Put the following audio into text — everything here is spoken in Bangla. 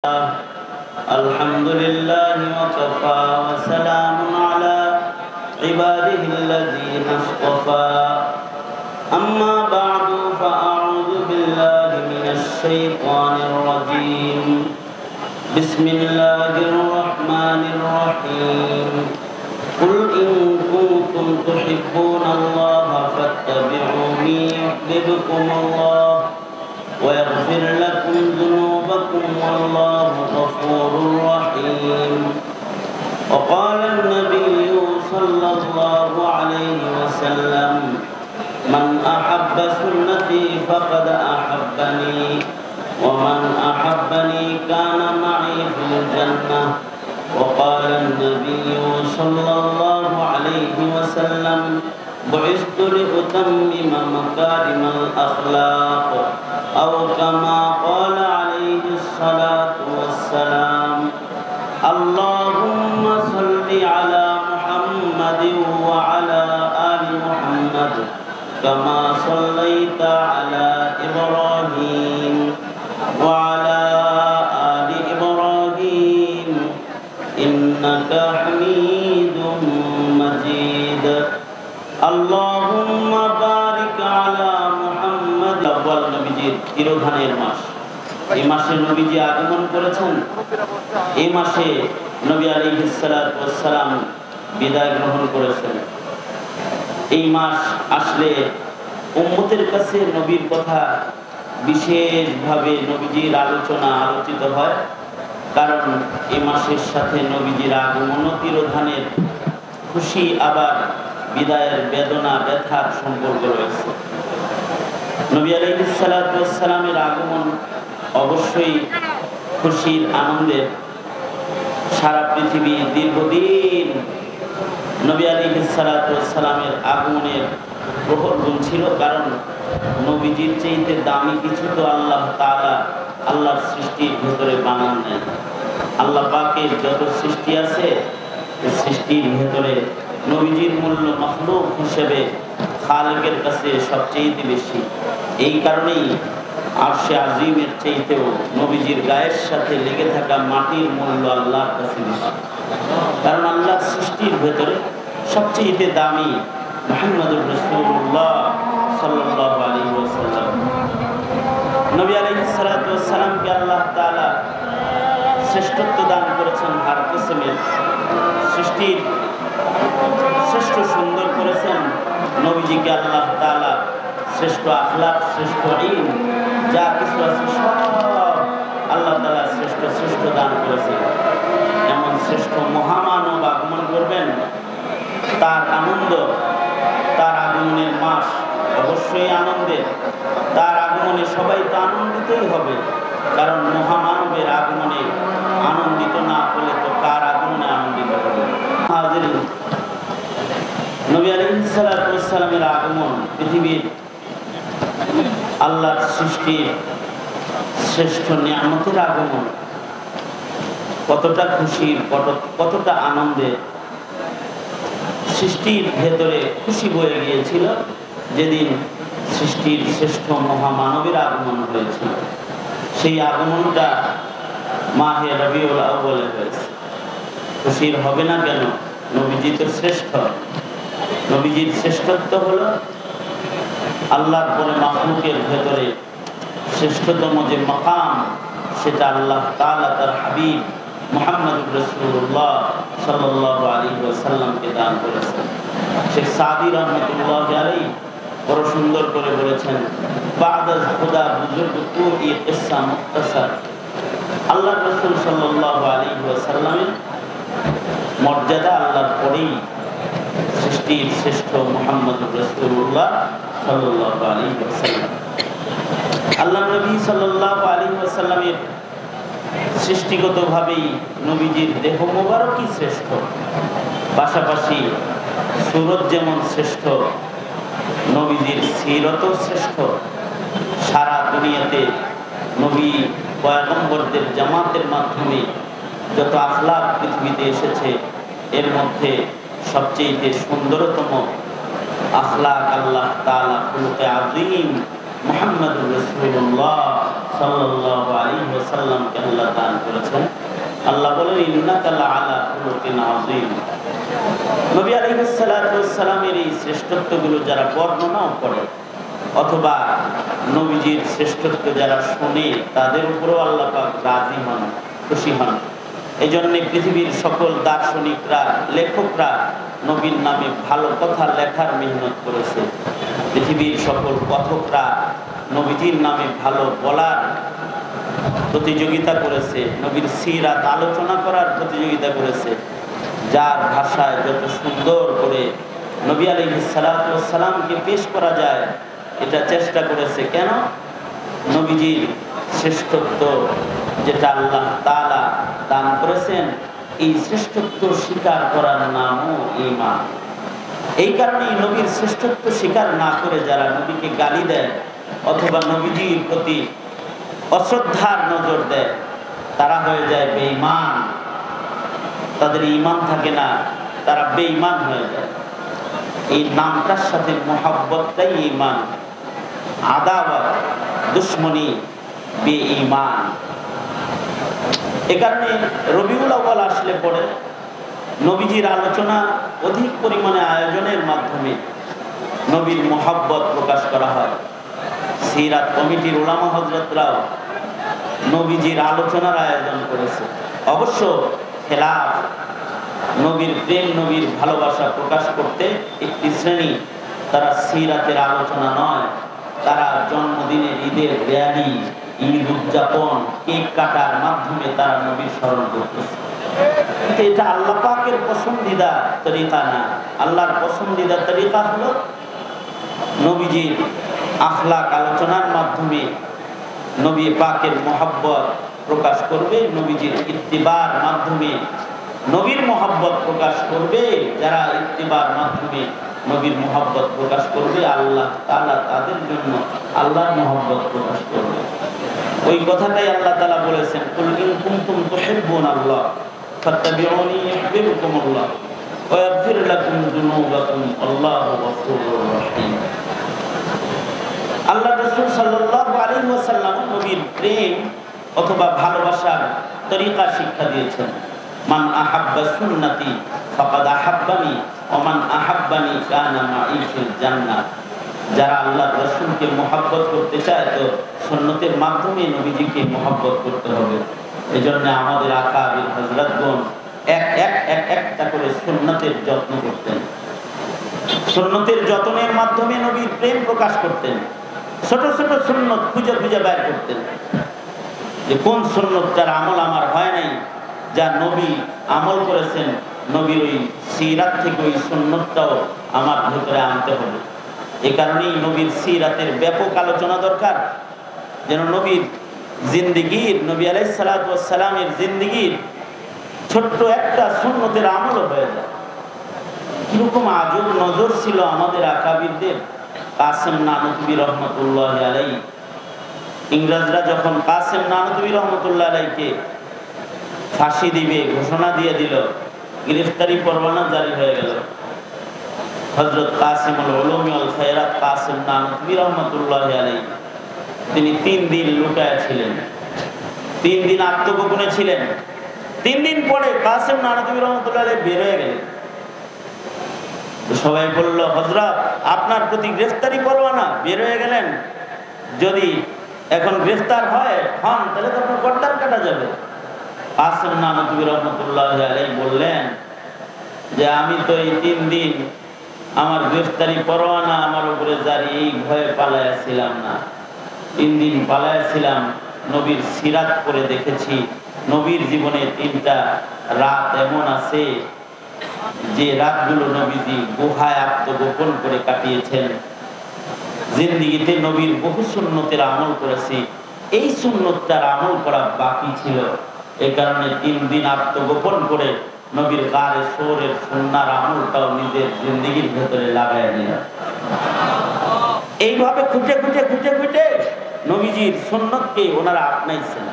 الحمد لله وكفى وسلام على عباده الذين اصطفى أما بعد فأعوذ بالله من الشيطان الرجيم بسم الله الرحمن الرحيم قل إن كنتم تحبون الله فاتبعوني يحببكم الله ويغفر لكم ذنوبكم والله غفور رحيم وقال النبي صلى الله عليه وسلم من أحب سنتي فقد أحبني ومن أحبني كان معي في الجنة وقال النبي صلى الله عليه وسلم بعثت لأتمم مكارم الأخلاق أو كما قال عليه الصلاة والسلام اللهم صل على محمد وعلى آل محمد كما صليت على إبراهيم وعلى آل إبراهيم إنك حميد مجيد اللهم بارك على محمد আব্বাল নবীজির তিরোধানের মাস। এই মাসে নবীজি আগমন করেছেন। এই মাসে নবী আলাইহিস সালাতু ওয়াস সালাম বিদায় গ্রহণ করেছেন। এই মাস আসলে উম্মতের কাছে নবীর কথা বিশেষভাবে নবীজির আলোচিত হয়, কারণ এই মাসের সাথে নবীজির আগমন ও তিরোধানের খুশি আবার বিদায়ের বেদনা ব্যথার সম্পর্ক রয়েছে। নবী আলাইহিস সালাতু ওয়াস সালামের আগমন অবশ্যই খুশির আনন্দের। সারা পৃথিবী দীর্ঘদিন নবী আলাইহিস সালাতু ওয়াস সালামের আগমনের প্রহর গুনছিল, কারণ নবীজির চাইতে দামি কিছু তো আল্লাহ তাআলা আল্লাহর সৃষ্টির ভেতরে বানান নেন। আল্লাহ পাকের যত সৃষ্টি আছে এই সৃষ্টির ভেতরে নবীজির মূল্য মাখলুক হিসেবে খালেকের কাছে সবচেয়ে বেশি। এই কারণেই আরশে আজিমের চাইতেও নবীজির গায়ের সাথে লেগে থাকা মাটির মূল্য আল্লাহর কাছে বেশি, কারণ আল্লাহর সৃষ্টির ভেতরে সবচেয়ে দামি মুহাম্মদুর রাসূলুল্লাহ সাল্লাল্লাহু আলাইহি ওয়াসাল্লাম। নবী আলাইহিস সালাতু ওয়াস সালামকে আল্লাহ তাআলা শ্রেষ্ঠত্ব দান করেছেন হার কিসমের। সৃষ্টির শ্রেষ্ঠ সুন্দর করেছেন নবীজিকে আল্লাহ তাআলা। শ্রেষ্ঠ আখলাক, শ্রেষ্ঠ ইলম, যা কিছু আছে সব আল্লাহ তাআলা শ্রেষ্ঠ দান করেছেন। এমন শ্রেষ্ঠ মহামানব আগমন করবেন, তার আনন্দ, তার আগমনের মাস অবশ্যই আনন্দের। তার আগমনে সবাই তো আনন্দিতই হবে, কারণ মহামানবের আগমনে আনন্দিত না হলে তো কার আগমনে আনন্দিত হবে। হাজিরিন, নবী আলাইহিস সালাতু ওয়াস সালামের আগমন পৃথিবীর আল্লাহর সৃষ্টির শ্রেষ্ঠ নিয়ামতের আগমন। কতটা খুশির, কতটা আনন্দের। সৃষ্টির ভেতরে খুশি বয়ে গিয়েছিল যেদিন সৃষ্টির শ্রেষ্ঠ মহামানবের আগমন হয়েছিল। সেই আগমনটা মাহে রবিউল আউয়ালে হয়েছে। খুশির হবে না কেন? নবীজি তো শ্রেষ্ঠ। নবীজির শ্রেষ্ঠত্ব হলো আল্লাহর পরে মাখলুকের ভেতরে শ্রেষ্ঠতম যে মাকাম, সেটা আল্লাহ তাআলা তার হাবিব মুহাম্মদুর রাসূলুল্লাহ সাল্লাল্লাহু আলাইহি ওয়াসাল্লামকে দান করেছেন। শেখ সাদি রাহমাতুল্লাহি আলাইহি বড় সুন্দর করে বলেছেন, বা'দা খুদা বুজুর্গ তু ই কিসসা মুখতাসার। আল্লাহ রাসূল সাল্লাল্লাহু আলাইহি ওয়াসাল্লামের মর্যাদা আল্লাহর পরেই সৃষ্টির শ্রেষ্ঠ মুহাম্মদুর রাসূলুল্লাহ সাল্লাল্লাহু আলাইহি ওয়াসাল্লাম। আল্লাহ নবী সাল্লাল্লাহু আলাইহি ওয়াসাল্লামের সৃষ্টিগতভাবেই নবীজির দেহ মোবারকই শ্রেষ্ঠ, পাশাপাশি সুরত যেমন শ্রেষ্ঠ, নবীজির সিরতও শ্রেষ্ঠ। সারা দুনিয়াতে নবী পয়গম্বরদের জামাতের মাধ্যমে যত আখলাক পৃথিবীতে এসেছে, এর মধ্যে সবচেয়ে সুন্দরতম আখলাক আল্লাহ তাআলা খুলুকে আযীম মুহাম্মদুর রাসূলুল্লাহ সাল্লাল্লাহু আলাইহি ওয়াসাল্লামকে আল্লাহ দান করেছেন। আল্লাহ বলেন ইন্নাকা লাআলা খুলুকিন আযীম। নবী আলাইহিস সালাতু ওয়াস সালামের এই শ্রেষ্ঠত্বগুলো যারা বর্ণনাও করে অথবা নবীজির শ্রেষ্ঠত্ব যারা শুনে তাদের উপরও আল্লাহ পাক রাজি হন, খুশি হন। এই জন্য পৃথিবীর সকল দার্শনিকরা, লেখকরা নবীর নামে ভালো কথা লেখার মেহনত করেছে। পৃথিবীর সকল কথকরা নবীজির নামে ভালো বলার প্রতিযোগিতা করেছে, নবীর সিরাত আলোচনা করার প্রতিযোগিতা করেছে। যার ভাষায় যত সুন্দর করে নবী আলাইহিস সালাতু ওয়াস সালামকে পেশ করা যায় এটা চেষ্টা করেছে। কেন? নবীজির শ্রেষ্ঠত্ব যেটা আল্লাহ তাআলা দান করেছেন, এই শ্রেষ্ঠত্ব স্বীকার করার নামও ঈমান। এই কারণেই নবীর শ্রেষ্ঠত্ব স্বীকার না করে যারা নবীকে গালি দেয় অথবা নবীজির প্রতি অশ্রদ্ধার নজর দেয় তারা হয়ে যায় বেঈমান। তাদের ঈমান থাকে না, তারা বেঈমান হয়ে যায়। এই নামটার সাথে মুহাব্বতটাই ঈমান। আদাওয়াত, দুশমনী বেঈমান। এ কারণে রবিউল আউয়াল আসলে পড়ে নবীজির আলোচনা অধিক পরিমাণে আয়োজনের মাধ্যমে নবীর মুহাব্বত প্রকাশ করা হয়। সিরাত কমিটির উলামা হযরতরাও নবীজির আলোচনার আয়োজন করেছে। অবশ্য খেলাফ, নবীর প্রেম, নবীর ভালোবাসা প্রকাশ করতে একটি শ্রেণী, তারা সিরাতের আলোচনা নয়, তারা জন্মদিনের ঈদের র্যালি, ঈদ উদযাপন, কেক কাটার মাধ্যমে তারা নবীর স্মরণ করতেছে। কিন্তু এটা আল্লাহ পাকের পছন্দিদা তরিকা না। আল্লাহর পছন্দিদা তরিকা হলো নবীজির আখলাক আলোচনার মাধ্যমে নবী পাকের মুহাব্বত প্রকাশ করবে, নবীজির ইত্তিবার মাধ্যমে নবীর মুহাব্বত প্রকাশ করবে। যারা ইত্তিবার মাধ্যমে নবীর মুহাব্বত প্রকাশ করবে, আল্লাহ তাআলা তাদের জন্য আল্লাহর মুহাব্বত প্রকাশ করবে। ওই কথাটাই আল্লাহ তাআলা বলেছেন, কুল ইন কুনতুম তুহিব্বুনাল্লাহ ফাত্তাবিউনি ইউহিব্বুকুমুল্লাহ ওয়া ইয়াগফির লাকুম যুনুবাকুম আল্লাহু গফুরুর রহিম। আল্লাহ রাসূল সাল্লাল্লাহু আলাইহি ওয়াসাল্লাম নবীর প্রেম অথবা ভালোবাসার তরিকা শিক্ষা দিয়েছেন। মান আহাব্বা সুন্নতি ফাকাদ আহাব্বানি ওয়া মান আহাব্বানি কানা মাই ফিল জান্নাহ। যারা আল্লাহর রাসূলকে মুহাব্বত করতে চায় তো সুন্নতের মাধ্যমে নবীজিকে মুহাব্বত করতে হবে। এজন্য আমাদের আকাবির হযরতগণ একটা করে সুন্নতের যত্ন করতেন। সুন্নতের যত্নের মাধ্যমে নবীর প্রেম প্রকাশ করতেন। ছোট ছোট সুন্নত খুঁজে খুঁজে বের করতেন যে কোন সুন্নতটার আমল আমার হয় নাই, যা নবী আমল করেছেন, নবীর ওই সিরাত থেকে ওই সুন্নতটাও আমার ভেতরে আনতে হবে। এই কারণেই নবীর সিরাতের ব্যাপক আলোচনা দরকার, যেন নবীর জিন্দেগির, নবী আলাইহিস সালাতু ওয়াস সালামের জিন্দেগির ছোট্ট একটা সুন্নতের আমলও হয়ে যায়। কিরকম আজব নজর ছিল আমাদের আকাবিরদের। কাসেম নানতুবি রহমতুল্লাহ আলাইহি, ইংরেজরা যখন কাসেম নানতুবি রহমতুল্লাহ আলাইহিকে ফাঁসি দিবে ঘোষণা দিয়ে দিল, গ্রেফতারি পরোয়ানা জারি হয়ে গেল। হযরত কাসিমুল উলুম ওয়াল খায়রাত কাসেম নানতুবি রহমতুল্লাহ আলাইহি তিনি 3 দিন লুকায় ছিলেন, 3 দিন আত্মগোপনে ছিলেন। 3 দিন পরে কাসেম নানতুবি রহমতুল্লাহ আলাইহি বের হয়ে গেলেন। সবাই বলল, হযরত আপনার প্রতি গ্রেফতারি পরোয়ানা, বের হয়ে গেলেন, যদি এখন গ্রেফতার হন তাহলে তো আপনার গর্দান কাটা যাবে। কাসেম নানতুবি রহমতুল্লাহ আলাইহি বললেন যে আমি তো এই 3 দিন আমার গ্রেফতারি পরোয়ানা আমার উপরে জারি, এই ভয়ে পালাইছিলাম না। 3 দিন পালাইছিলাম, নবীর সিরাত পড়ে দেখেছি নবীর জীবনে 3টা রাত এমন আছে যে রাতগুলো নবীজি গুহায় আত্মগোপন করে কাটিয়েছেন। জিন্দেগিতে নবীর বহু সুন্নতের আমল করেছি, এই সুন্নতটার আমল করা বাকি ছিল। এই কারণে 3 দিন আত্মগোপন করে নবীর গারে সোরের সুন্নার আমলটাও নিজের জিন্দেগির ভেতরে লাগায় নিলেন। এইভাবে খুঁটে খুঁটে খুঁটে খুঁটে নবীজির সুন্নতকে ওনারা আপনাইছেন।